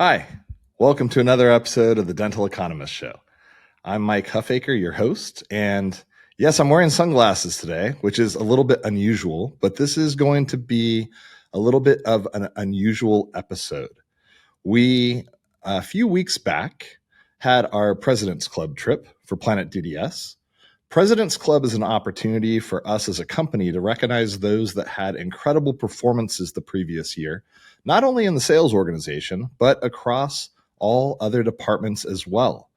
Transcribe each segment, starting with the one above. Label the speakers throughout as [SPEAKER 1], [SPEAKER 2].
[SPEAKER 1] Hi, welcome to another episode of the Dental Economist Show. I'm Mike Huffaker, your host, and yes, I'm wearing sunglasses today, which is a little bit unusual, but this is going to be a little bit of an unusual episode. We, a few weeks back, had our President's Club trip for Planet DDS. President's Club is an opportunity for us as a company to recognize those that had incredible performances the previous year, not only in the sales organization, but across all other departments as well.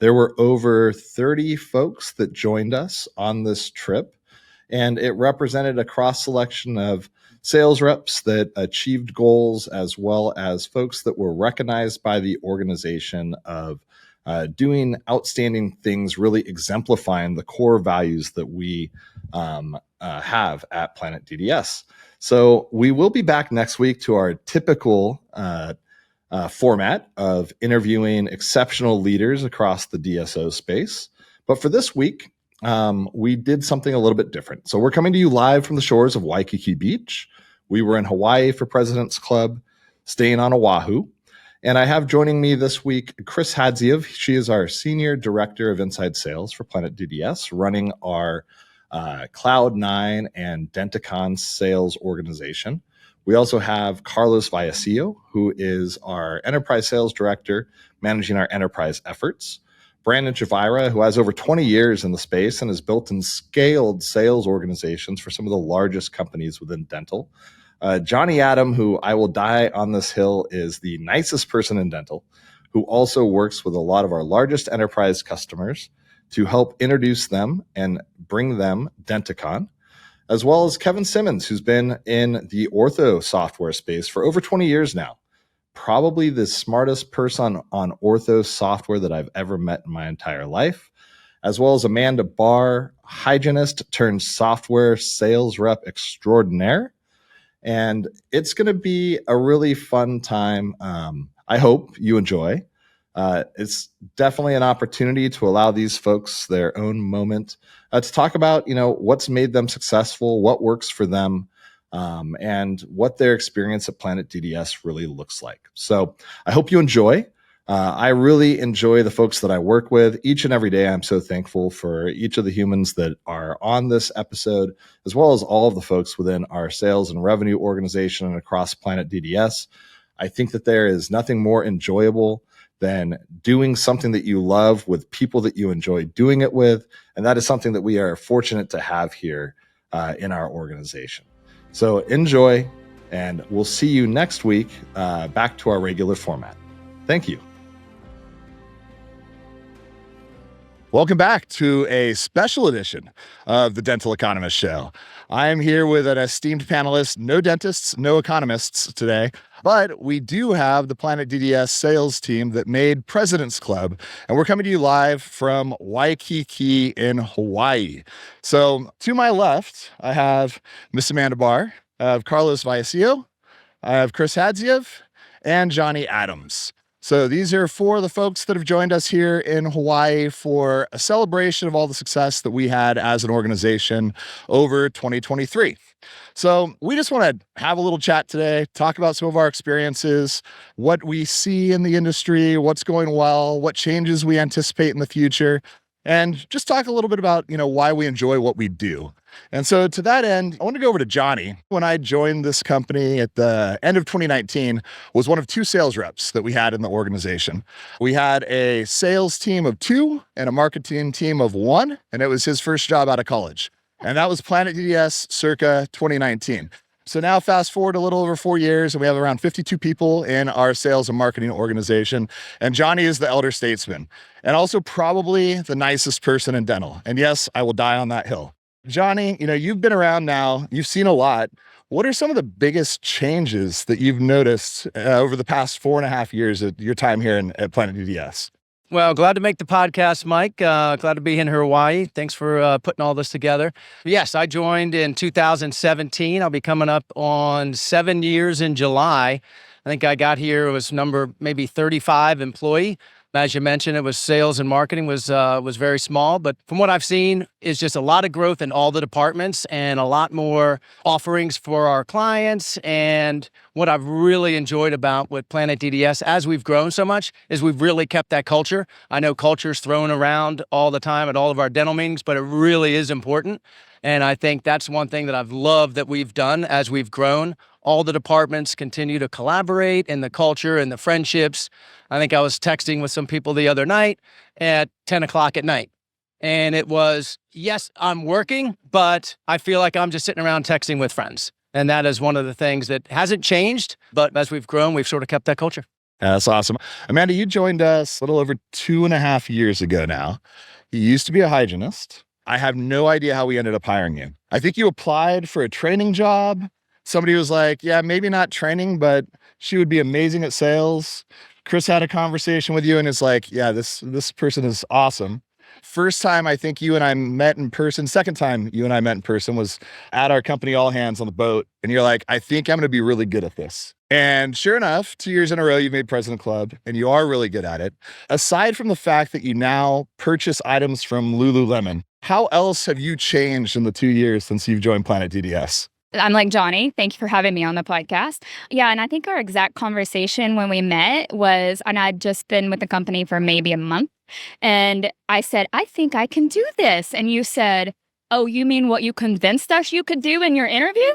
[SPEAKER 1] There were over 30 folks that joined us on this trip, and it represented a cross selection of sales reps that achieved goals, as well as folks that were recognized by the organization of doing outstanding things, really exemplifying the core values that we have at Planet DDS. So we will be back next week to our typical format of interviewing exceptional leaders across the DSO space. But for this week, we did something a little bit different. So we're coming to you live from the shores of Waikiki Beach. We were in Hawaii for President's Club, staying on Oahu. And I have joining me this week, Chris Hadziev. She is our Senior Director of Inside Sales for Planet DDS, running our Cloud9 and Denticon sales organization. We also have Carlos Vallecillo, who is our Enterprise Sales Director, managing our enterprise efforts. Brandon Chavira, who has over 20 years in the space and has built and scaled sales organizations for some of the largest companies within dental. Johnny Adam, who I will die on this hill, is the nicest person in dental, who also works with a lot of our largest enterprise customers to help introduce them and bring them Denticon, as well as Kevin Simmons, who's been in the ortho software space for over 20 years now. Probably the smartest person on ortho software that I've ever met in my entire life, as well as Amanda Barr, hygienist turned software sales rep extraordinaire. And it's going to be a really fun time. I hope you enjoy. It's definitely an opportunity to allow these folks their own moment to talk about, what's made them successful, what works for them, and what their experience at Planet DDS really looks like. So I hope you enjoy. I really enjoy the folks that I work with each and every day. I'm so thankful for each of the humans that are on this episode, as well as all of the folks within our sales and revenue organization and across Planet DDS. I think that there is nothing more enjoyable than doing something that you love with people that you enjoy doing it with. And that is something that we are fortunate to have here in our organization. So enjoy, and we'll see you next week back to our regular format. Thank you. Welcome back to a special edition of the Dental Economist Show. I am here with an esteemed panelist, no dentists, no economists today, but we do have the Planet DDS sales team that made President's Club, and we're coming to you live from Waikiki in Hawaii. So to my left, I have Miss Amanda Barr, I have Carlos Vallecillo, I have Chris Hadziev, and Johnny Adams. So these are four of the folks that have joined us here in Hawaii for a celebration of all the success that we had as an organization over 2023. So we just want to have a little chat today, talk about some of our experiences, what we see in the industry, what's going well, what changes we anticipate in the future, and just talk a little bit about, why we enjoy what we do. And so to that end, I want to go over to Johnny. When I joined this company at the end of 2019, was one of two sales reps that we had in the organization. We had a sales team of 2 and a marketing team of 1, and it was his first job out of college. And that was Planet DDS circa 2019. So now fast forward a little over 4 years, and we have around 52 people in our sales and marketing organization. And Johnny is the elder statesman, and also probably the nicest person in dental. And yes, I will die on that hill. Johnny, you've been around now, you've seen a lot. What are some of the biggest changes that you've noticed over the past 4.5 years of your time here at Planet DDS?
[SPEAKER 2] Well, glad to make the podcast, Mike. Glad to be in Hawaii. Thanks for putting all this together. Yes, I joined in 2017. I'll be coming up on 7 years in July. I think I got here, it was number maybe 35 employee. As you mentioned, it was sales and marketing was very small, but from what I've seen is just a lot of growth in all the departments and a lot more offerings for our clients. And what I've really enjoyed about with Planet DDS as we've grown so much is we've really kept that culture. I know culture's thrown around all the time at all of our dental meetings, but it really is important. And I think that's one thing that I've loved that we've done as we've grown. All the departments continue to collaborate in the culture and the friendships. I think I was texting with some people the other night at 10 o'clock at night. And it was, yes, I'm working, but I feel like I'm just sitting around texting with friends. And that is one of the things that hasn't changed, but as we've grown, we've sort of kept that culture.
[SPEAKER 1] Yeah, that's awesome. Amanda, you joined us a little over 2.5 years ago now. You used to be a hygienist. I have no idea how we ended up hiring you. I think you applied for a training job. Somebody was like, yeah, maybe not training, but she would be amazing at sales. Chris had a conversation with you and it's like, yeah, this person is awesome. First time I think you and I met in person, second time you and I met in person was at our company All Hands on the boat. And you're like, I think I'm going to be really good at this. And sure enough, 2 years in a row, you've made President Club and you are really good at it. Aside from the fact that you now purchase items from Lululemon, how else have you changed in the 2 years since you've joined Planet DDS?
[SPEAKER 3] I'm like, Johnny, thank you for having me on the podcast. Yeah, and I think our exact conversation when we met was, and I'd just been with the company for maybe a month, and I said, I think I can do this. And you said, oh, you mean what you convinced us you could do in your interview?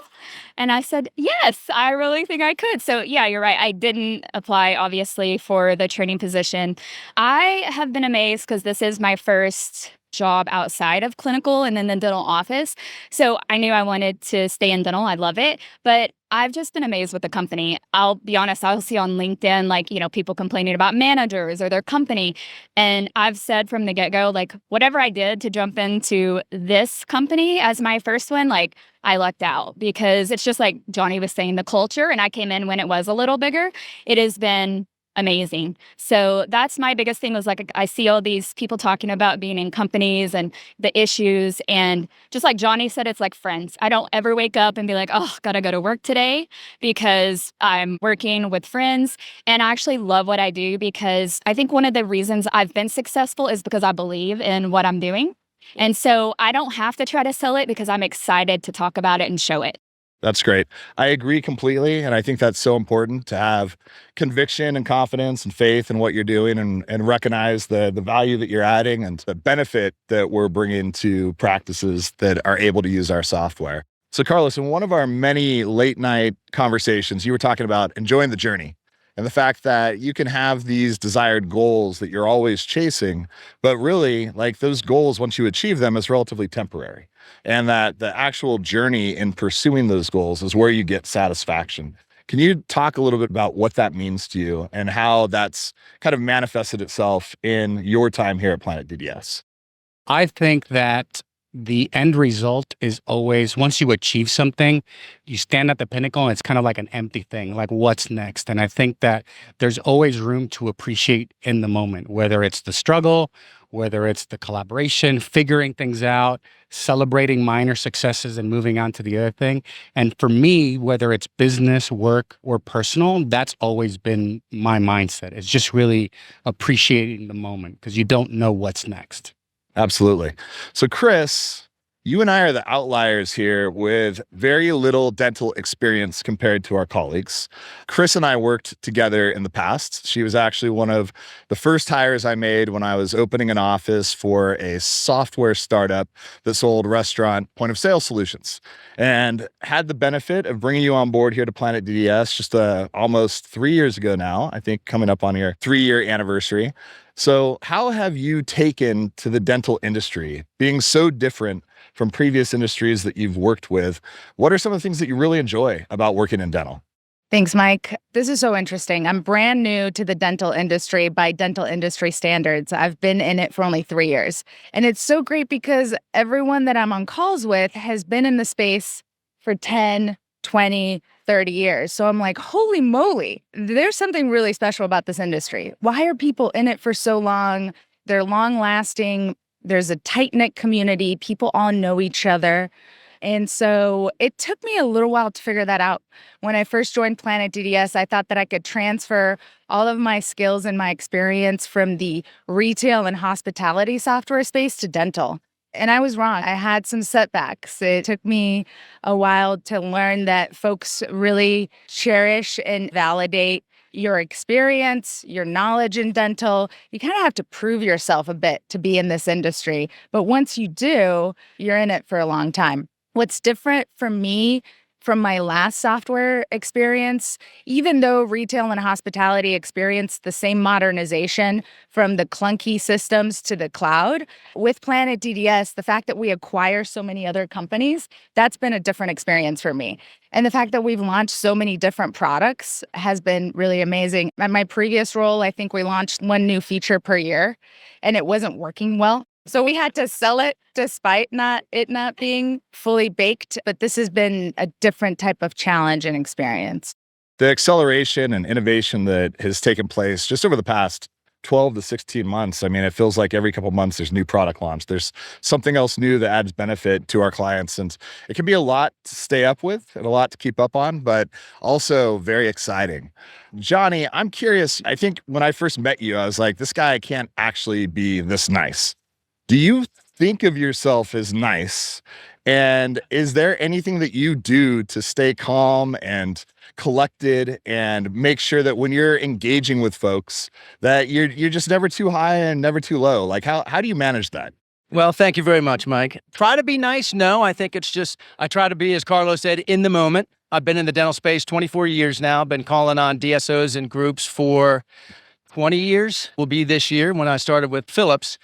[SPEAKER 3] And I said, yes, I really think I could. So yeah, you're right. I didn't apply, obviously, for the training position. I have been amazed because this is my first job outside of clinical and in the dental office. So I knew I wanted to stay in dental. I love it. But I've just been amazed with the company. I'll be honest, I'll see on LinkedIn, like, people complaining about managers or their company. And I've said from the get-go, like, whatever I did to jump into this company as my first one, like, I lucked out because it's just like Johnny was saying, the culture. And I came in when it was a little bigger. It has been amazing. So that's my biggest thing was like, I see all these people talking about being in companies and the issues. And just like Johnny said, it's like friends. I don't ever wake up and be like, oh, gotta go to work today because I'm working with friends. And I actually love what I do because I think one of the reasons I've been successful is because I believe in what I'm doing. And so I don't have to try to sell it because I'm excited to talk about it and show it.
[SPEAKER 1] That's great. I agree completely. And I think that's so important to have conviction and confidence and faith in what you're doing and recognize the value that you're adding and the benefit that we're bringing to practices that are able to use our software. So Carlos, in one of our many late night conversations, you were talking about enjoying the journey and the fact that you can have these desired goals that you're always chasing, but really like those goals, once you achieve them, is relatively temporary. And that the actual journey in pursuing those goals is where you get satisfaction. Can you talk a little bit about what that means to you and how that's kind of manifested itself in your time here at Planet DDS?
[SPEAKER 4] I think that the end result is always, once you achieve something, you stand at the pinnacle and it's kind of like an empty thing, like what's next? And I think that there's always room to appreciate in the moment, whether it's the struggle, whether it's the collaboration, figuring things out, celebrating minor successes and moving on to the other thing. And for me, whether it's business, work, or personal, that's always been my mindset. It's just really appreciating the moment because you don't know what's next.
[SPEAKER 1] Absolutely. So Chris, you and I are the outliers here with very little dental experience compared to our colleagues. Chris and I worked together in the past. She was actually one of the first hires I made when I was opening an office for a software startup that sold restaurant point of sale solutions and had the benefit of bringing you on board here to Planet DDS just almost 3 years ago now, I think coming up on your 3-year anniversary. So how have you taken to the dental industry being so different from previous industries that you've worked with? What are some of the things that you really enjoy about working in dental?
[SPEAKER 5] Thanks, Mike. This is so interesting. I'm brand new to the dental industry by dental industry standards. I've been in it for only 3 years. And it's so great because everyone that I'm on calls with has been in the space for 10, 20, 30 years. So I'm like, holy moly, there's something really special about this industry. Why are people in it for so long? They're long lasting. There's a tight-knit community. People all know each other. And so it took me a little while to figure that out. When I first joined Planet DDS, I thought that I could transfer all of my skills and my experience from the retail and hospitality software space to dental. And I was wrong. I had some setbacks. It took me a while to learn that folks really cherish and validate your experience, your knowledge in dental. You kind of have to prove yourself a bit to be in this industry. But once you do, you're in it for a long time. What's different for me from my last software experience, even though retail and hospitality experienced the same modernization from the clunky systems to the cloud, with Planet DDS, the fact that we acquire so many other companies, that's been a different experience for me. And the fact that we've launched so many different products has been really amazing. At my previous role, I think we launched one new feature per year, and it wasn't working well. So we had to sell it despite it not being fully baked. But this has been a different type of challenge and experience.
[SPEAKER 1] The acceleration and innovation that has taken place just over the past 12 to 16 months. I mean, it feels like every couple of months there's new product launch. There's something else new that adds benefit to our clients. And it can be a lot to stay up with and a lot to keep up on, but also very exciting. Johnny, I'm curious. I think when I first met you, I was like, this guy can't actually be this nice. Do you think of yourself as nice? And is there anything that you do to stay calm and collected and make sure that when you're engaging with folks that you're just never too high and never too low? Like how do you manage that?
[SPEAKER 2] Well, thank you very much, Mike. Try to be nice? No, I think it's just, I try to be, as Carlos said, in the moment. I've been in the dental space 24 years now. I've been calling on DSOs and groups for 20 years. Will be this year when I started with Philips.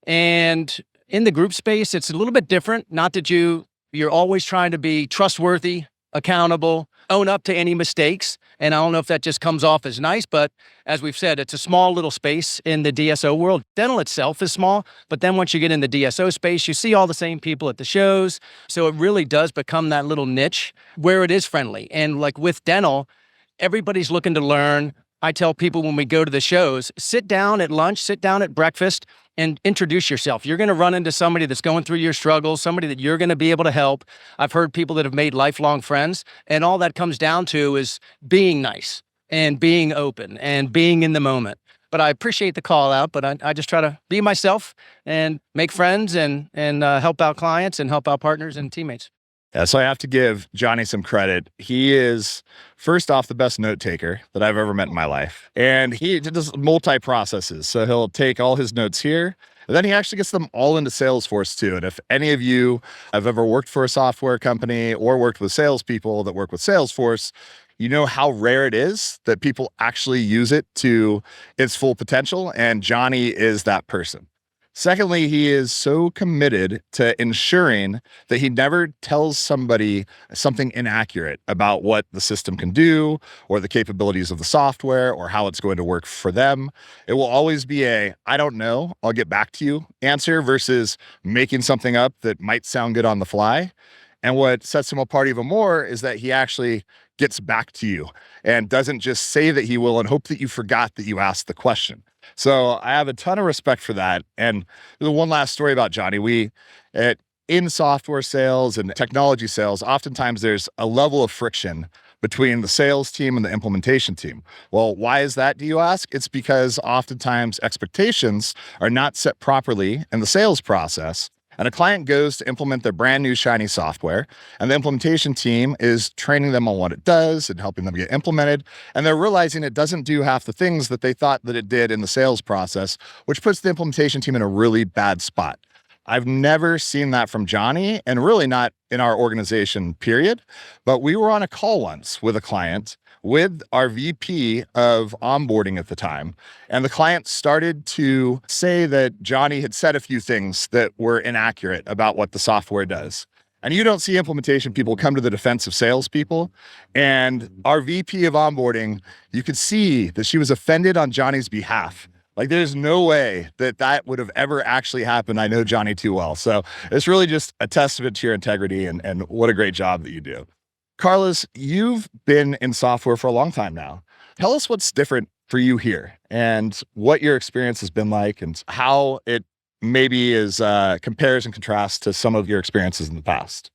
[SPEAKER 2] And in the group space, it's a little bit different. Not that you're always trying to be trustworthy, accountable, own up to any mistakes. And I don't know if that just comes off as nice, but as we've said, it's a small little space in the DSO world. Dental itself is small, but then once you get in the DSO space, you see all the same people at the shows. So it really does become that little niche where it is friendly. And like with dental, everybody's looking to learn. I tell people when we go to the shows, sit down at lunch, sit down at breakfast, and introduce yourself. You're going to run into somebody that's going through your struggles, somebody that you're going to be able to help. I've heard people that have made lifelong friends, and all that comes down to is being nice and being open and being in the moment. But I appreciate the call out, but I just try to be myself and make friends and help out clients and help out partners and teammates.
[SPEAKER 1] Yeah, so I have to give Johnny some credit. He is, first off, the best note taker that I've ever met in my life. And he does multi-processes. So he'll take all his notes here, and then he actually gets them all into Salesforce too. And if any of you have ever worked for a software company or worked with salespeople that work with Salesforce, you know how rare it is that people actually use it to its full potential. And Johnny is that person. Secondly, he is so committed to ensuring that he never tells somebody something inaccurate about what the system can do or the capabilities of the software or how it's going to work for them. It will always be I don't know, I'll get back to you answer versus making something up that might sound good on the fly. And what sets him apart even more is that he actually gets back to you and doesn't just say that he will and hope that you forgot that you asked the question. So I have a ton of respect for that. And the one last story about Johnny, in software sales and technology sales, oftentimes there's a level of friction between the sales team and the implementation team. Well, why is that, do you ask? It's because oftentimes expectations are not set properly in the sales process. And a client goes to implement their brand new shiny software, and the implementation team is training them on what it does and helping them get implemented. And they're realizing it doesn't do half the things that they thought that it did in the sales process, which puts the implementation team in a really bad spot. I've never seen that from Johnny, and really not in our organization, period. But we were on a call once with a client with our VP of onboarding at the time. And the client started to say that Johnny had said a few things that were inaccurate about what the software does. And you don't see implementation people come to the defense of salespeople. And our VP of onboarding, you could see that she was offended on Johnny's behalf. Like, there's no way that would have ever actually happened. I know Johnny too well. So it's really just a testament to your integrity and what a great job that you do. Carlos, you've been in software for a long time now. Tell us what's different for you here and what your experience has been like and how it maybe is compares and contrasts to some of your experiences in the past.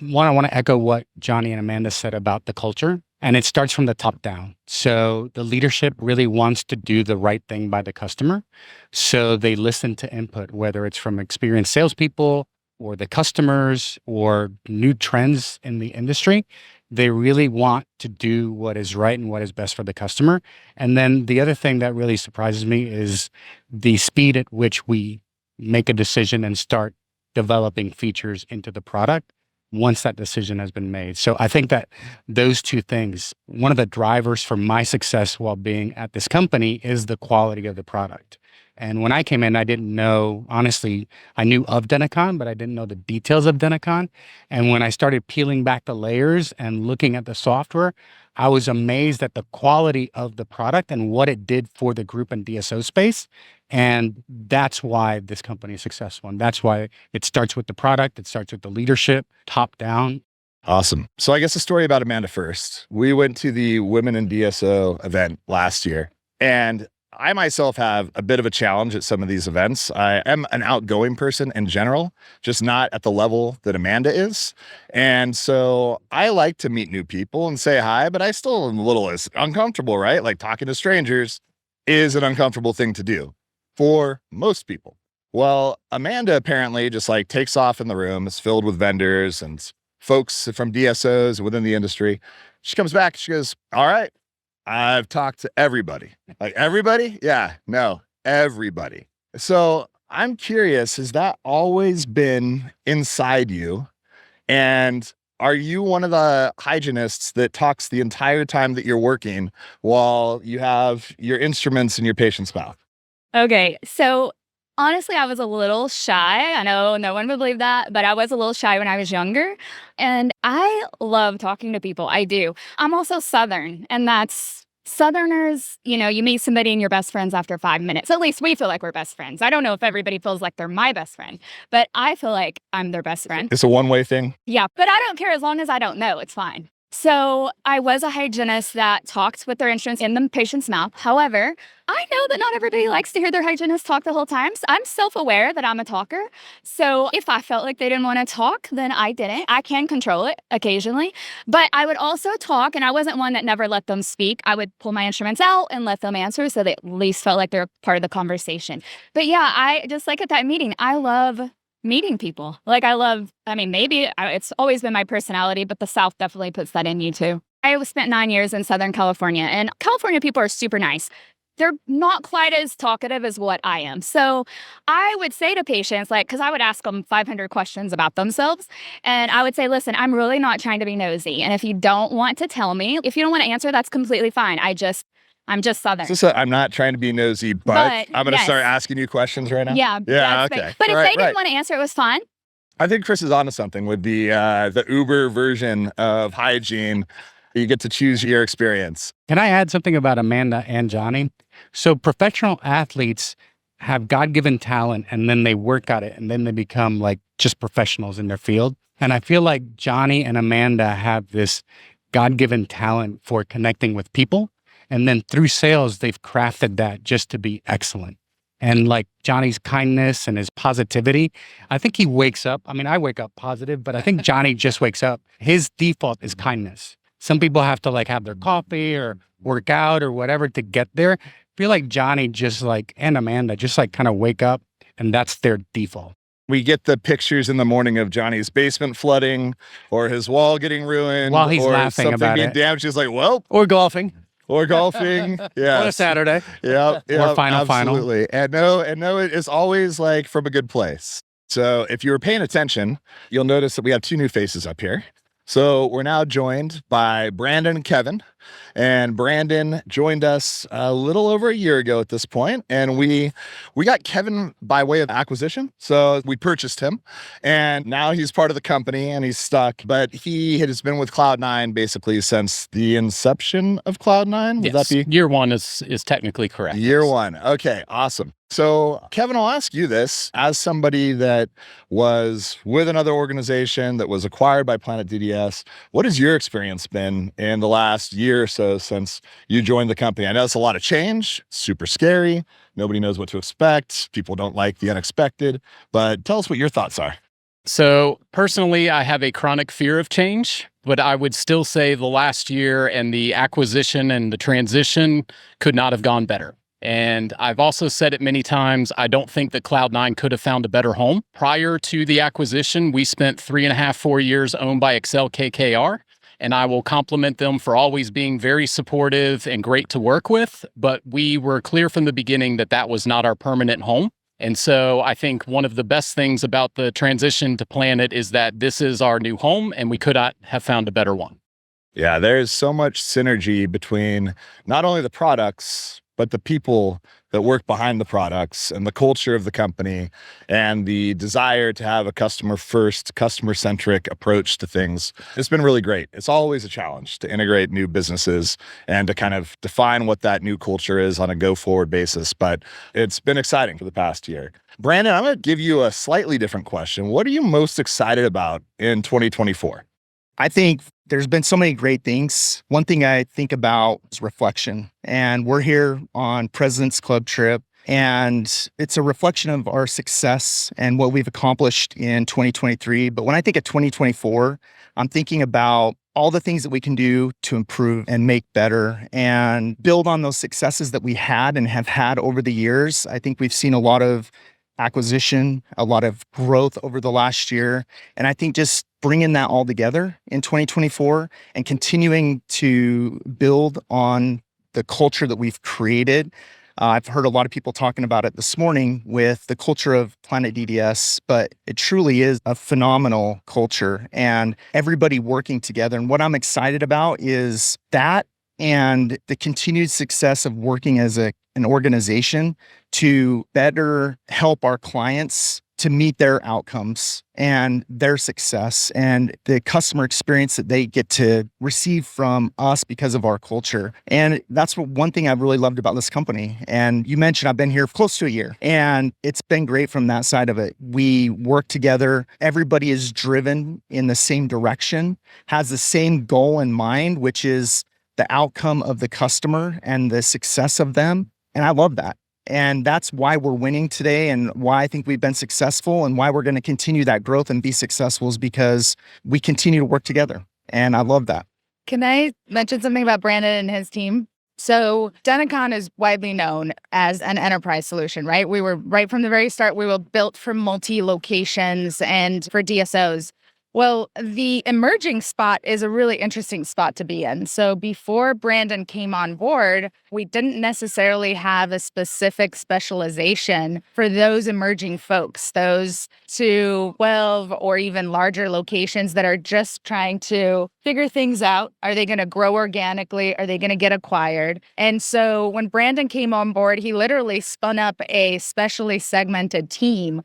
[SPEAKER 4] One, I want to echo what Johnny and Amanda said about the culture. And it starts from the top down. So the leadership really wants to do the right thing by the customer. So they listen to input, whether it's from experienced salespeople or the customers or new trends in the industry. They really want to do what is right and what is best for the customer. And then the other thing that really surprises me is the speed at which we make a decision and start developing features into the product once that decision has been made. So I think that those two things, one of the drivers for my success while being at this company is the quality of the product. And when I came in, I didn't know, honestly, I knew of Denticon, but I didn't know the details of Denticon. And when I started peeling back the layers and looking at the software, I was amazed at the quality of the product and what it did for the group and DSO space. And that's why this company is successful. And that's why it starts with the product. It starts with the leadership, top down.
[SPEAKER 1] Awesome. So I guess a story about Amanda first. We went to the Women in DSO event last year, and I myself have a bit of a challenge at some of these events. I am an outgoing person in general, just not at the level that Amanda is. And so I like to meet new people and say hi, but I still am a little uncomfortable, right? Like talking to strangers is an uncomfortable thing to do for most people. Well, Amanda apparently just like takes off in the room. It's filled with vendors and folks from DSOs within the industry. She comes back, she goes, all right, I've talked to everybody. Like everybody? Yeah, no, everybody. So I'm curious, has that always been inside you? And are you one of the hygienists that talks the entire time that you're working while you have your instruments in your patient's mouth?
[SPEAKER 3] Okay, so honestly, I was a little shy. I know no one would believe that, but I was a little shy when I was younger. And I love talking to people. I do. I'm also Southern, and that's Southerners, you meet somebody and you're best friends after 5 minutes. At least we feel like we're best friends. I don't know if everybody feels like they're my best friend, but I feel like I'm their best friend.
[SPEAKER 1] It's a one-way thing?
[SPEAKER 3] Yeah, but I don't care as long as I don't know. It's fine. So I was a hygienist that talked with their instruments in the patient's mouth. However, I know that not everybody likes to hear their hygienist talk the whole time. So I'm self-aware that I'm a talker. So if I felt like they didn't want to talk, then I didn't. I can control it occasionally. But I would also talk, and I wasn't one that never let them speak. I would pull my instruments out and let them answer so they at least felt like they're part of the conversation. But yeah, I just like at that meeting, I love meeting people. Maybe it's always been my personality, but the South definitely puts that in you too. I spent 9 years in Southern California, and California people are super nice. They're not quite as talkative as what I am. So I would say to patients, because I would ask them 500 questions about themselves, and I would say, listen, I'm really not trying to be nosy. And if you don't want to tell me, if you don't want to answer, that's completely fine. I'm just Southern.
[SPEAKER 1] I'm not trying to be nosy, but I'm going to start asking you questions right now.
[SPEAKER 3] Yeah.
[SPEAKER 1] Okay.
[SPEAKER 3] But if they didn't want to answer, it was fine.
[SPEAKER 1] I think Chris is onto something with the Uber version of hygiene. You get to choose your experience.
[SPEAKER 4] Can I add something about Amanda and Johnny? So professional athletes have God-given talent, and then they work at it, and then they become like just professionals in their field. And I feel like Johnny and Amanda have this God-given talent for connecting with people. And then through sales, they've crafted that just to be excellent. And like Johnny's kindness and his positivity, I think he wakes up. I wake up positive, but I think Johnny just wakes up. His default is kindness. Some people have to have their coffee or work out or whatever to get there. I feel like Johnny and Amanda just kind of wake up, and that's their default.
[SPEAKER 1] We get the pictures in the morning of Johnny's basement flooding or his wall getting ruined.
[SPEAKER 4] While he's
[SPEAKER 1] or
[SPEAKER 4] laughing
[SPEAKER 1] something
[SPEAKER 4] about
[SPEAKER 1] being
[SPEAKER 4] it.
[SPEAKER 1] damaged. He's like, well.
[SPEAKER 2] Or golfing.
[SPEAKER 1] Or golfing. Yeah.
[SPEAKER 2] On a Saturday.
[SPEAKER 1] Yeah.
[SPEAKER 4] Or final.
[SPEAKER 1] Absolutely. And no, it's always from a good place. So if you were paying attention, you'll notice that we have two new faces up here. So we're now joined by Brandon and Kevin. And Brandon joined us a little over a year ago at this point, and we got Kevin by way of acquisition. So we purchased him, and now he's part of the company and he's stuck. But he has been with Cloud9 basically since the inception of Cloud9. Would that be
[SPEAKER 6] year one is technically correct.
[SPEAKER 1] Year one. Okay, awesome. So Kevin, I'll ask you this as somebody that was with another organization that was acquired by Planet DDS. What has your experience been in the last year or so since you joined the company? I know it's a lot of change, super scary. Nobody knows what to expect. People don't like the unexpected, but tell us what your thoughts are.
[SPEAKER 6] So personally, I have a chronic fear of change, but I would still say the last year and the acquisition and the transition could not have gone better. And I've also said it many times, I don't think that Cloud9 could have found a better home. Prior to the acquisition, we spent 3.5, 4 years owned by Excel KKR. And I will compliment them for always being very supportive and great to work with. But we were clear from the beginning that that was not our permanent home. And so I think one of the best things about the transition to Planet is that this is our new home and we could not have found a better one.
[SPEAKER 1] Yeah, there's so much synergy between not only the products, but the people that work behind the products and the culture of the company and the desire to have a customer first, customer centric approach to things. It's been really great. It's always a challenge to integrate new businesses and to kind of define what that new culture is on a go forward basis. But it's been exciting for the past year. Brandon, I'm going to give you a slightly different question. What are you most excited about in 2024?
[SPEAKER 7] I think there's been so many great things. One thing I think about is reflection. And we're here on President's Club trip, and it's a reflection of our success and what we've accomplished in 2023. But when I think of 2024, I'm thinking about all the things that we can do to improve and make better and build on those successes that we had and have had over the years. I think we've seen a lot of acquisition, a lot of growth over the last year. And I think just bringing that all together in 2024 and continuing to build on the culture that we've created. I've heard a lot of people talking about it this morning with the culture of Planet DDS, but it truly is a phenomenal culture and everybody working together. And what I'm excited about is that and the continued success of working as an organization to better help our clients to meet their outcomes and their success and the customer experience that they get to receive from us because of our culture. And that's one thing I've really loved about this company. And you mentioned I've been here close to a year, and it's been great from that side of it. We work together. Everybody is driven in the same direction, has the same goal in mind, which is the outcome of the customer and the success of them. And I love that. And that's why we're winning today and why I think we've been successful and why we're going to continue that growth and be successful is because we continue to work together. And I love that.
[SPEAKER 5] Can I mention something about Brandon and his team? So Denticon is widely known as an enterprise solution, right? We were right from the very start, we were built for multi-locations and for DSOs. Well, the emerging spot is a really interesting spot to be in. So before Brandon came on board, we didn't necessarily have a specific specialization for those emerging folks, those 12 or even larger locations that are just trying to figure things out. Are they going to grow organically? Are they going to get acquired? And so when Brandon came on board, he literally spun up a specially segmented team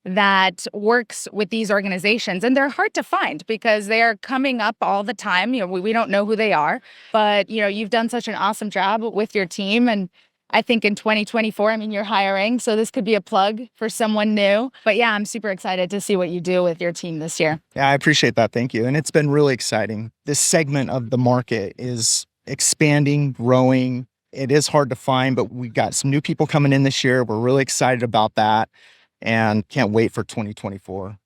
[SPEAKER 5] that works with these organizations. And they're hard to find because they are coming up all the time. We don't know who they are, but you've done such an awesome job with your team. And I think in 2024, you're hiring, so this could be a plug for someone new. But yeah, I'm super excited to see what you do with your team this year.
[SPEAKER 7] Yeah, I appreciate that. Thank you. And it's been really exciting. This segment of the market is expanding, growing. It is hard to find, but we got some new people coming in this year. We're really excited about that. And can't wait for 2024.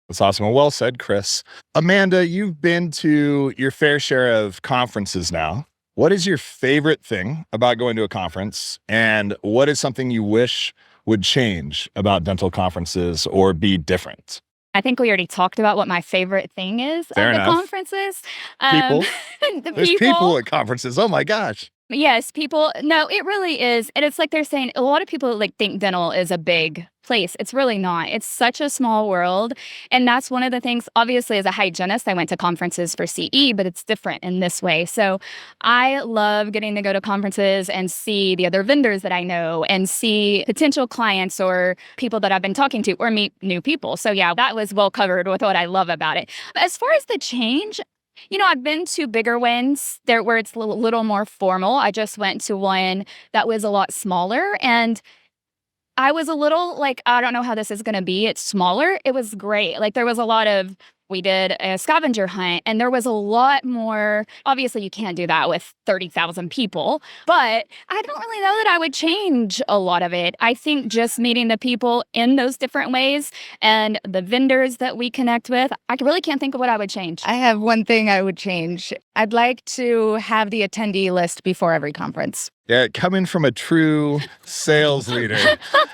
[SPEAKER 1] That's awesome. Well said, Chris. Amanda, you've been to your fair share of conferences now. What is your favorite thing about going to a conference? And what is something you wish would change about dental conferences or be different?
[SPEAKER 3] I think we already talked about what my favorite thing is
[SPEAKER 1] Fair
[SPEAKER 3] at
[SPEAKER 1] enough.
[SPEAKER 3] the conferences.
[SPEAKER 1] People.
[SPEAKER 3] The
[SPEAKER 1] There's people at conferences. Oh my gosh.
[SPEAKER 3] Yes, people. No, it really is. And it's like they're saying a lot of people think dental is a big place. It's really not. It's such a small world. And that's one of the things, obviously, as a hygienist, I went to conferences for CE, but it's different in this way. So I love getting to go to conferences and see the other vendors that I know and see potential clients or people that I've been talking to or meet new people. So yeah, that was well covered with what I love about it. But as far as the change, I've been to bigger ones there where it's a little more formal. I just went to one that was a lot smaller and I was a little like, I don't know how this is going to be. It's smaller. It was great. Like there was a lot of We did a scavenger hunt, and there was a lot more. Obviously, you can't do that with 30,000 people, but I don't really know that I would change a lot of it. I think just meeting the people in those different ways and the vendors that we connect with, I really can't think of what I would change.
[SPEAKER 5] I have one thing I would change. I'd like to have the attendee list before every conference.
[SPEAKER 1] Yeah, coming from a true sales leader,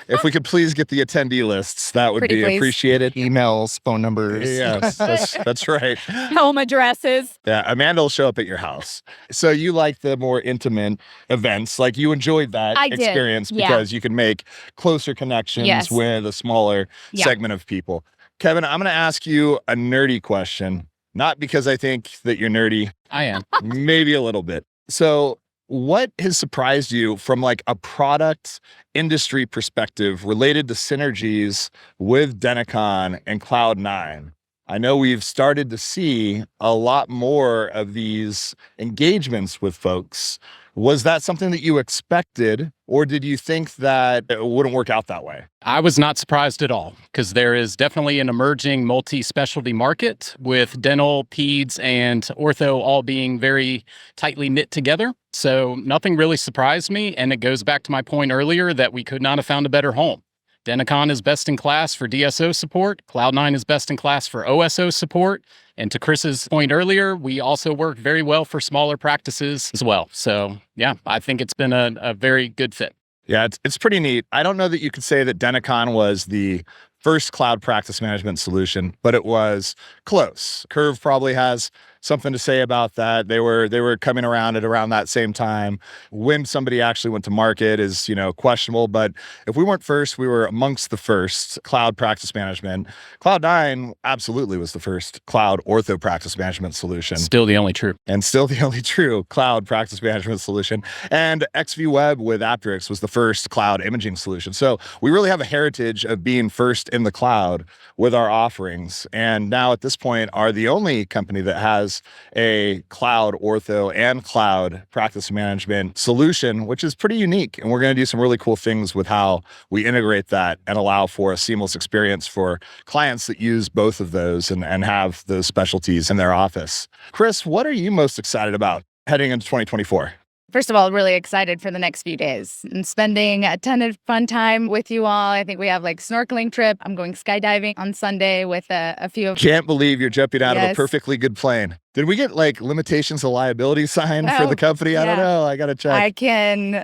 [SPEAKER 1] if we could please get the attendee lists, that would
[SPEAKER 5] Pretty
[SPEAKER 1] be
[SPEAKER 5] please.
[SPEAKER 1] appreciated.
[SPEAKER 7] Emails, phone numbers.
[SPEAKER 1] Yes, that's right.
[SPEAKER 3] Home addresses.
[SPEAKER 1] Yeah, Amanda will show up at your house. So you like the more intimate events, like you enjoyed that
[SPEAKER 3] I did,
[SPEAKER 1] experience
[SPEAKER 3] yeah.
[SPEAKER 1] because you can make closer connections
[SPEAKER 3] Yes.
[SPEAKER 1] with a smaller
[SPEAKER 3] Yeah.
[SPEAKER 1] segment of people. Kevin, I'm going to ask you a nerdy question, not because I think that you're nerdy,
[SPEAKER 6] I am.
[SPEAKER 1] maybe a little bit. So what has surprised you from like a product industry perspective related to synergies with Denticon and Cloud9? I know we've started to see a lot more of these engagements with folks. Was that something that you expected, or did you think that it wouldn't work out that way?
[SPEAKER 6] I was not surprised at all because there is definitely an emerging multi-specialty market with dental, peds, and ortho all being very tightly knit together. So nothing really surprised me. And it goes back to my point earlier that we could not have found a better home. Denticon is best in class for DSO support. Cloud9 is best in class for OSO support. And to Chris's point earlier, we also work very well for smaller practices as well. So yeah, I think it's been a very good fit.
[SPEAKER 1] Yeah, it's pretty neat. I don't know that you could say that Denticon was the first cloud practice management solution, but it was close. Curve probably has something to say about that. They were coming around at around that same time. When somebody actually went to market is, questionable, but if we weren't first, we were amongst the first cloud practice management. Cloud9 absolutely was the first cloud ortho practice management solution.
[SPEAKER 6] Still the only true.
[SPEAKER 1] And still the only true cloud practice management solution. And XVWeb with Aptrix was the first cloud imaging solution. So we really have a heritage of being first in the cloud with our offerings. And now at this point are the only company that has a cloud ortho and cloud practice management solution, which is pretty unique. And we're going to do some really cool things with how we integrate that and allow for a seamless experience for clients that use both of those and have those specialties in their office. Chris, what are you most excited about heading into 2024?
[SPEAKER 5] First of all, really excited for the next few days and spending a ton of fun time with you all. I think we have like snorkeling trip. I'm going skydiving on Sunday with a few of
[SPEAKER 1] Can't believe you're jumping out of a
[SPEAKER 5] Yes.
[SPEAKER 1] perfectly good plane. Did we get like limitations of liability signed for the company? I don't
[SPEAKER 5] yeah.
[SPEAKER 1] know. I got to check.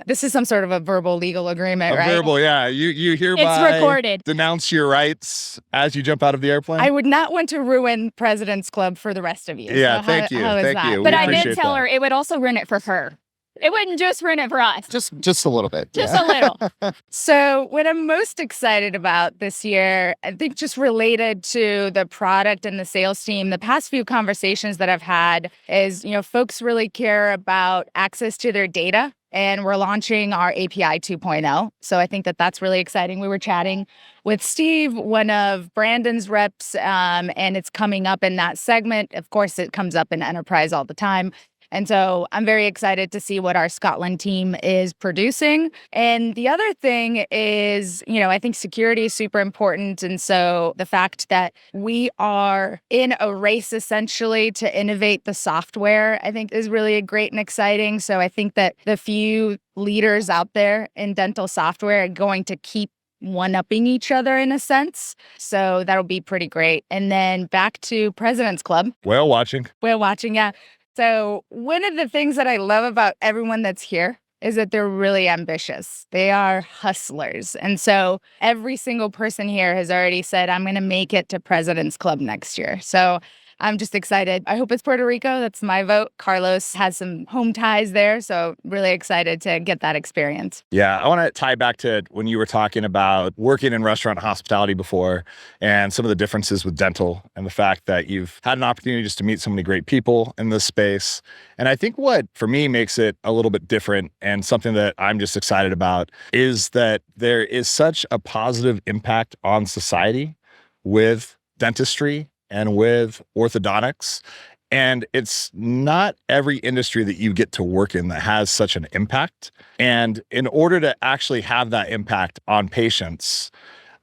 [SPEAKER 5] This is some sort of a verbal legal agreement,
[SPEAKER 1] A
[SPEAKER 5] right?
[SPEAKER 1] verbal, yeah. You hereby
[SPEAKER 3] It's recorded.
[SPEAKER 1] denounce your rights as you jump out of the airplane?
[SPEAKER 5] I would not want to ruin President's Club for the rest of you.
[SPEAKER 1] Yeah,
[SPEAKER 5] So
[SPEAKER 1] thank you.
[SPEAKER 5] how is
[SPEAKER 1] Thank
[SPEAKER 5] that?
[SPEAKER 1] you.
[SPEAKER 3] But
[SPEAKER 1] We
[SPEAKER 3] I did
[SPEAKER 1] appreciate
[SPEAKER 3] tell
[SPEAKER 1] that.
[SPEAKER 3] her it would also ruin it for her. It wouldn't just ruin it for us.
[SPEAKER 7] Just a little bit.
[SPEAKER 3] Just a little.
[SPEAKER 5] So what I'm most excited about this year, I think just related to the product and the sales team, the past few conversations that I've had is, folks really care about access to their data. And we're launching our API 2.0. So I think that that's really exciting. We were chatting with Steve, one of Brandon's reps, and it's coming up in that segment. Of course, it comes up in enterprise all the time. And so I'm very excited to see what our Scotland team is producing. And the other thing is, I think security is super important. And so the fact that we are in a race essentially to innovate the software, I think is really great and exciting. So I think that the few leaders out there in dental software are going to keep one-upping each other in a sense. So that'll be pretty great. And then back to President's Club.
[SPEAKER 1] Whale watching.
[SPEAKER 5] Whale watching, yeah. So one of the things that I love about everyone that's here is that they're really ambitious. They are hustlers. And so every single person here has already said, I'm going to make it to President's Club next year. So I'm just excited. I hope it's Puerto Rico. That's my vote. Carlos has some home ties there. So really excited to get that experience.
[SPEAKER 1] Yeah, I want to tie back to when you were talking about working in restaurant hospitality before and some of the differences with dental and the fact that you've had an opportunity just to meet so many great people in this space. And I think what, for me, makes it a little bit different and something that I'm just excited about is that there is such a positive impact on society with dentistry and with orthodontics. And it's not every industry that you get to work in that has such an impact. And in order to actually have that impact on patients,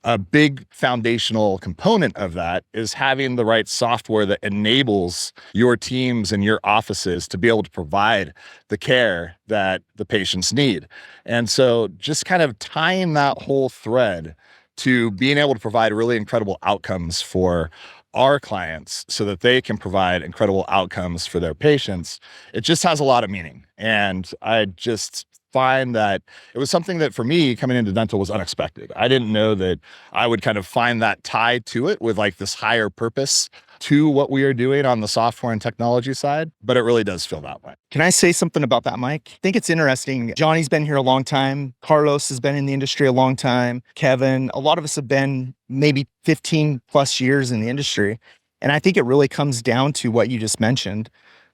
[SPEAKER 1] a big foundational component of that is having the right software that enables your teams and your offices to be able to provide the care that the patients need. And so just kind of tying that whole thread to being able to provide really incredible outcomes for our clients so that they can provide incredible outcomes for their patients, it just has a lot of meaning. And I just find that it was something that for me coming into dental was unexpected. I didn't know that I would kind of find that tie to it with like this higher purpose to what we are doing on the software and technology side, but it really does feel that way.
[SPEAKER 7] Can I say something about that, Mike? I think it's interesting. Johnny's been here a long time. Carlos has been in the industry a long time. Kevin, a lot of us have been maybe 15 plus years in the industry. And I think it really comes down to what you just mentioned.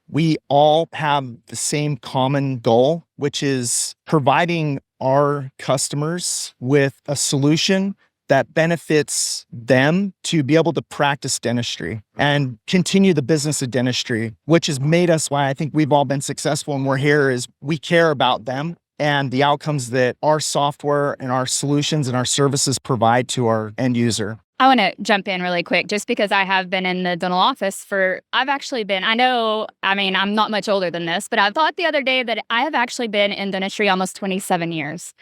[SPEAKER 7] We all have the same common goal, which is providing our customers with a solution that benefits them to be able to practice dentistry and continue the business of dentistry, which has made us why I think we've all been successful and we're here is we care about them and the outcomes that our software and our solutions and our services provide to our end user.
[SPEAKER 3] I want to jump in really quick just because I have been in the dental office I'm not much older than this, but I thought the other day that I have actually been in dentistry almost 27 years.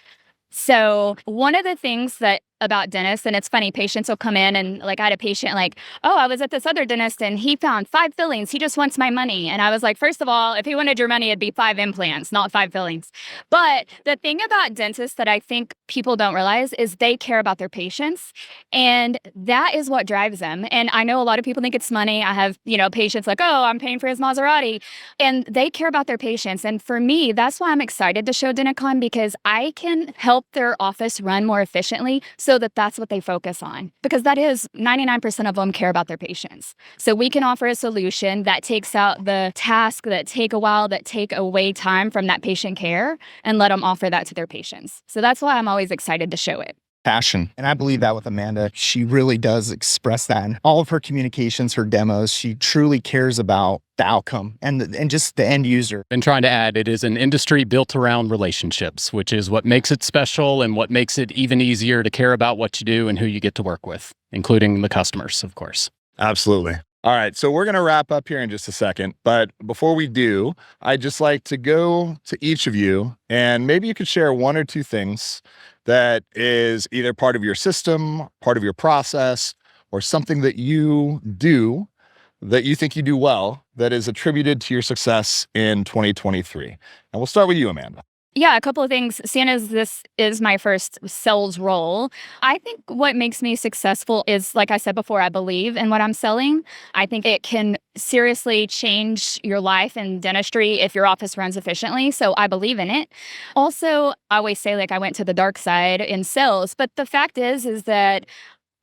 [SPEAKER 3] So one of the things that about dentists, and it's funny, patients will come in and like I had a patient like, oh, I was at this other dentist and he found 5 fillings. He just wants my money. And I was like, first of all, if he wanted your money, it'd be 5 implants, not 5 fillings. But the thing about dentists that I think people don't realize is they care about their patients. And that is what drives them. And I know a lot of people think it's money. I have, patients like, oh, I'm paying for his Maserati. And they care about their patients. And for me, that's why I'm excited to show DentaCon because I can help their office run more efficiently so that that's what they focus on. Because that is 99% of them care about their patients. So we can offer a solution that takes out the tasks that take a while, that take away time from that patient care and let them offer that to their patients. So that's why I'm always excited to show it.
[SPEAKER 7] Passion. And I believe that with Amanda. She really does express that in all of her communications, her demos. She truly cares about the outcome and just the end user.
[SPEAKER 6] Been trying to add, it is an industry built around relationships, which is what makes it special and what makes it even easier to care about what you do and who you get to work with, including the customers, of course.
[SPEAKER 1] Absolutely. All right, so we're going to wrap up here in just a second. But before we do, I'd just like to go to each of you and maybe you could share 1 or 2 things that is either part of your system, part of your process, or something that you do that you think you do well that is attributed to your success in 2023. And we'll start with you, Amanda.
[SPEAKER 3] Yeah, a couple of things. Seeing as this is my first sales role, I think what makes me successful is, like I said before, I believe in what I'm selling. I think it can seriously change your life in dentistry if your office runs efficiently. So I believe in it. Also, I always say like I went to the dark side in sales, but the fact is that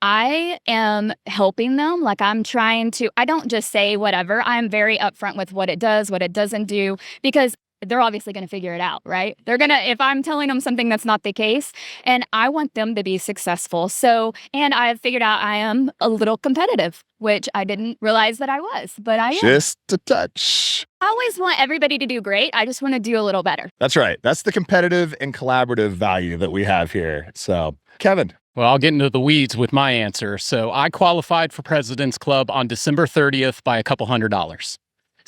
[SPEAKER 3] I am helping them. Like I don't just say whatever. I'm very upfront with what it does, what it doesn't do, because they're obviously going to figure it out, right? If I'm telling them something that's not the case, and I want them to be successful. So, and I've figured out I am a little competitive, which I didn't realize that I was, but I am.
[SPEAKER 1] Just a touch.
[SPEAKER 3] I always want everybody to do great. I just want to do a little better.
[SPEAKER 1] That's right. That's the competitive and collaborative value that we have here. So, Kevin.
[SPEAKER 6] Well, I'll get into the weeds with my answer. So I qualified for President's Club on December 30th by a couple $100.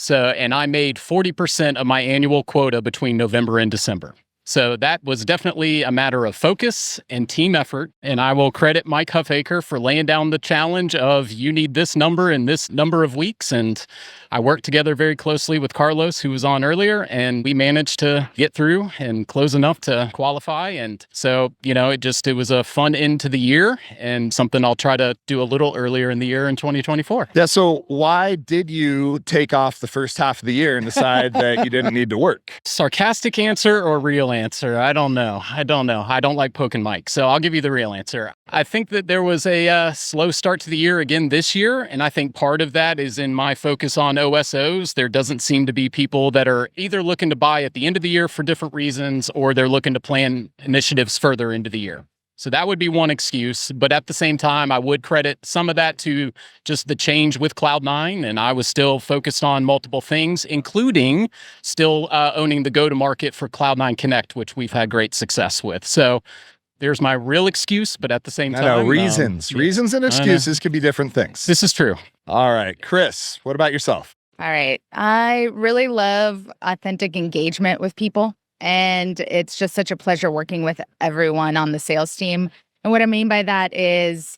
[SPEAKER 6] And I made 40% of my annual quota between November and December. So that was definitely a matter of focus and team effort. And I will credit Mike Huffaker for laying down the challenge of you need this number in this number of weeks. And I worked together very closely with Carlos, who was on earlier, and we managed to get through and close enough to qualify. And so, it was a fun end to the year and something I'll try to do a little earlier in the year in 2024.
[SPEAKER 1] Yeah. So why did you take off the first half of the year and decide that you didn't need to work?
[SPEAKER 6] Sarcastic answer or real answer? I don't know. I don't like poking Mike. So I'll give you the real answer. I think that there was a slow start to the year again this year. And I think part of that is in my focus on OSOs. There doesn't seem to be people that are either looking to buy at the end of the year for different reasons, or they're looking to plan initiatives further into the year. So that would be one excuse. But at the same time, I would credit some of that to just the change with Cloud9. And I was still focused on multiple things, including still owning the go-to-market for Cloud9 Connect, which we've had great success with. So There's my real excuse, but at the same time,
[SPEAKER 1] No, reasons. Reasons and excuses could be different things.
[SPEAKER 6] This is true.
[SPEAKER 1] All right, Chris, what about yourself?
[SPEAKER 5] All right. I really love authentic engagement with people. And it's just such a pleasure working with everyone on the sales team. And what I mean by that is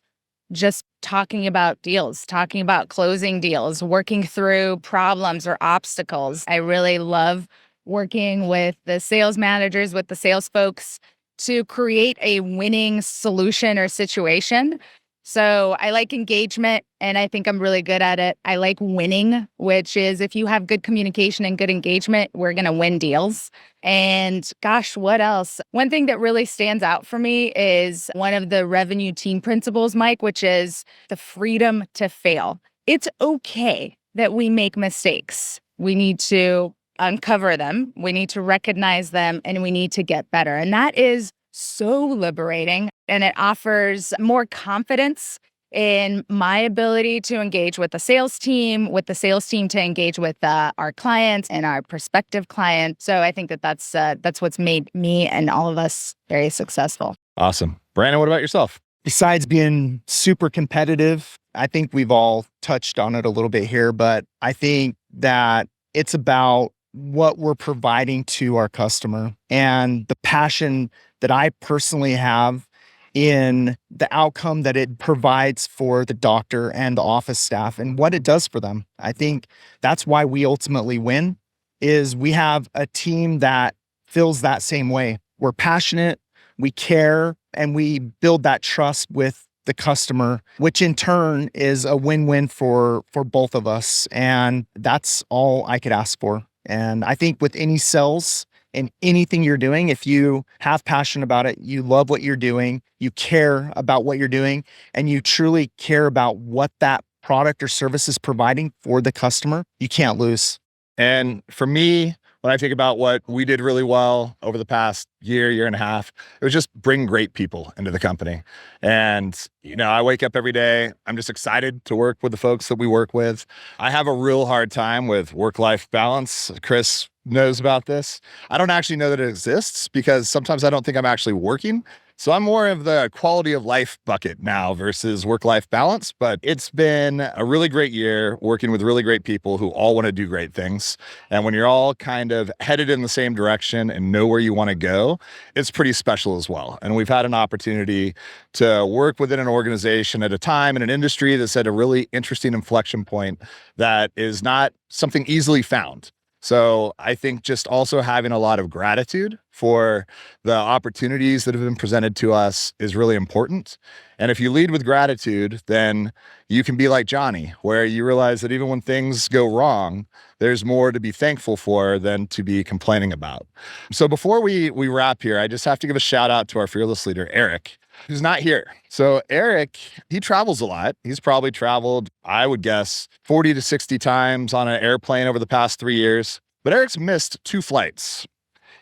[SPEAKER 5] just talking about deals, talking about closing deals, working through problems or obstacles. I really love working with the sales managers, with the sales folks to create a winning solution or situation. So I like engagement, and I think I'm really good at it. I like winning, which is if you have good communication and good engagement, we're going to win deals. And gosh, what else? One thing that really stands out for me is one of the revenue team principles, Mike, which is the freedom to fail. It's okay that we make mistakes. We need to uncover them. We need to recognize them, and we need to get better. And that is so liberating, and it offers more confidence in my ability to engage with the sales team to engage with our clients and our prospective clients. So I think that's what's made me and all of us very successful.
[SPEAKER 1] Awesome. Brandon, what about yourself?
[SPEAKER 7] Besides being super competitive, I think we've all touched on it a little bit here, but I think that it's about what we're providing to our customer and the passion that I personally have in the outcome that it provides for the doctor and the office staff and what it does for them. I think that's why we ultimately win, is we have a team that feels that same way. We're passionate, we care, and we build that trust with the customer, which in turn is a win-win for both of us. And that's all I could ask for. And I think with any sales and anything you're doing, if you have passion about it, you love what you're doing, you care about what you're doing, and you truly care about what that product or service is providing for the customer, you can't lose.
[SPEAKER 1] And for me, when I think about what we did really well over the past year and a half, it was just bring great people into the company. And, I wake up every day, I'm just excited to work with the folks that we work with. I have a real hard time with work-life balance. Chris knows about this. I don't actually know that it exists because sometimes I don't think I'm actually working. So I'm more of the quality of life bucket now versus work-life balance, but it's been a really great year working with really great people who all want to do great things. And when you're all kind of headed in the same direction and know where you want to go, it's pretty special as well. And we've had an opportunity to work within an organization at a time in an industry that's at a really interesting inflection point that is not something easily found. So I think just also having a lot of gratitude for the opportunities that have been presented to us is really important. And if you lead with gratitude, then you can be like Johnny, where you realize that even when things go wrong, there's more to be thankful for than to be complaining about. So before we wrap here, I just have to give a shout out to our fearless leader, Eric, who's not here. So Eric, he travels a lot. He's probably traveled, I would guess, 40 to 60 times on an airplane over the past 3 years. But Eric's missed 2 flights.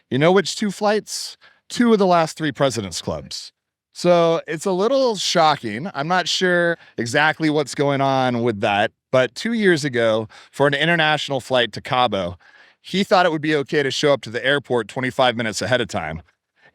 [SPEAKER 1] You know which 2 flights? 2 of the last 3 President's Clubs. So it's a little shocking. I'm not sure exactly what's going on with that. But 2 years ago, for an international flight to Cabo, he thought it would be okay to show up to the airport 25 minutes ahead of time.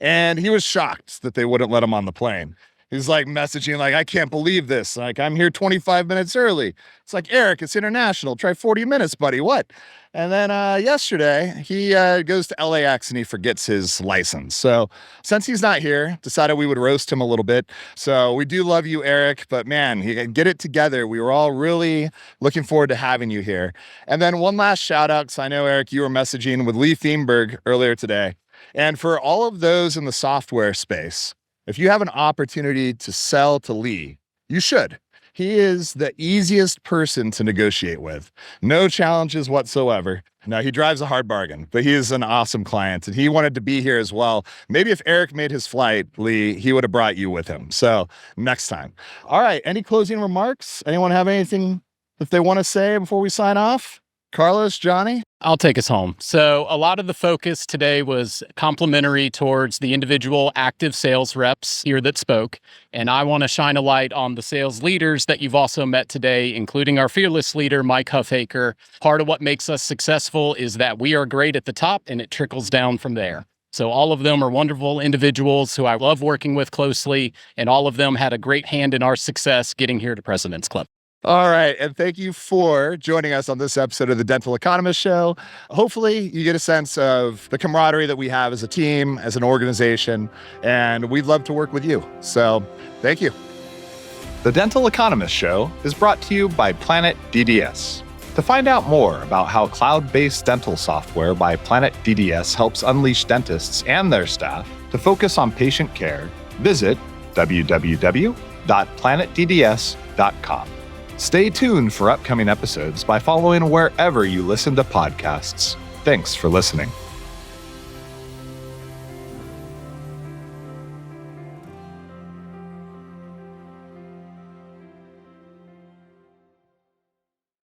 [SPEAKER 1] And he was shocked that they wouldn't let him on the plane. He's like messaging like, I can't believe this. Like, I'm here 25 minutes early. It's like, Eric, it's international. Try 40 minutes, buddy. What? And then yesterday, he goes to LAX and he forgets his license. So since he's not here, decided we would roast him a little bit. So we do love you, Eric. But man, get it together. We were all really looking forward to having you here. And then one last shout out, because I know, Eric, you were messaging with Lee Theinberg earlier today. And for all of those in the software space, if you have an opportunity to sell to Lee, you should. He is the easiest person to negotiate with. No challenges whatsoever. Now, he drives a hard bargain, but he is an awesome client, and he wanted to be here as well. Maybe if Eric made his flight, Lee, he would have brought you with him. So next time. All right, any closing remarks? Anyone have anything that they want to say before we sign off? Carlos, Johnny?
[SPEAKER 6] I'll take us home. So a lot of the focus today was complimentary towards the individual active sales reps here that spoke. And I want to shine a light on the sales leaders that you've also met today, including our fearless leader, Mike Huffaker. Part of what makes us successful is that we are great at the top and it trickles down from there. So all of them are wonderful individuals who I love working with closely, and all of them had a great hand in our success getting here to President's Club.
[SPEAKER 1] All right. And thank you for joining us on this episode of the Dental Economist Show. Hopefully you get a sense of the camaraderie that we have as a team, as an organization, and we'd love to work with you. So thank you. The Dental Economist Show is brought to you by Planet DDS. To find out more about how cloud-based dental software by Planet DDS helps unleash dentists and their staff to focus on patient care, visit www.planetdds.com. Stay tuned for upcoming episodes by following wherever you listen to podcasts. Thanks for listening.